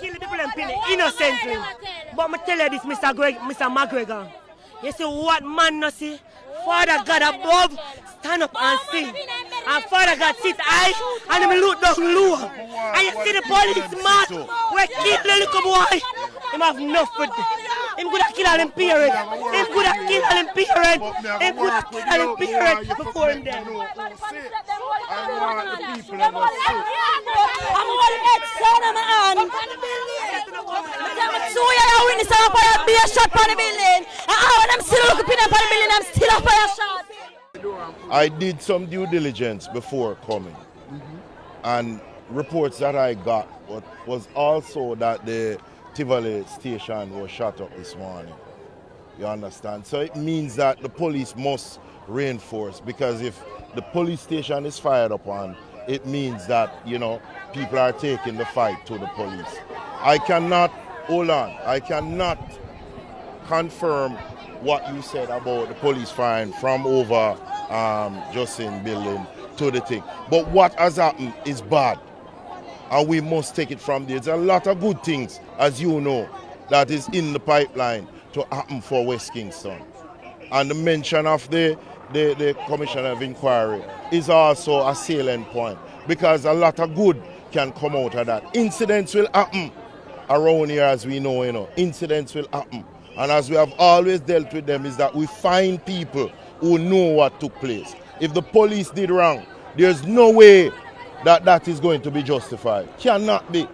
kill the people and kill innocently. But I tell you this, Mr. McGregor. You see what man no see? Father God above, stand up and see. And Father God sit high and him look down low. And you see the policeman we kill the little boy. Him have enough for them. Him could have killed all them parents. Him could have killed all them parents. Him could have killed all them parents before him dead. I want the people of us. I'm going to get son of my hand. I'm 2 years witness and I'm be a shot for the building. And when I'm still looking at the building, I'm still a fire shot. I did some due diligence before coming. And reports that I got was also that the Tivoli station was shut up this morning. You understand? So it means that the police must reinforce, because if the police station is fired upon, it means that, you know, people are taking the fight to the police. I cannot confirm what you said about the police firing from over Justin building to the thing. But what has happened is bad, and we must take it from there. There's a lot of good things, as you know, that is in the pipeline to happen for West Kingston. And the mention of the Commissioner of Inquiry is also a salient point, because a lot of good can come out of that. Incidents will happen around here, as we know, incidents will happen. And as we have always dealt with them, is that we find people who know what took place. If the police did wrong, there's no way that that is going to be justified. Cannot be.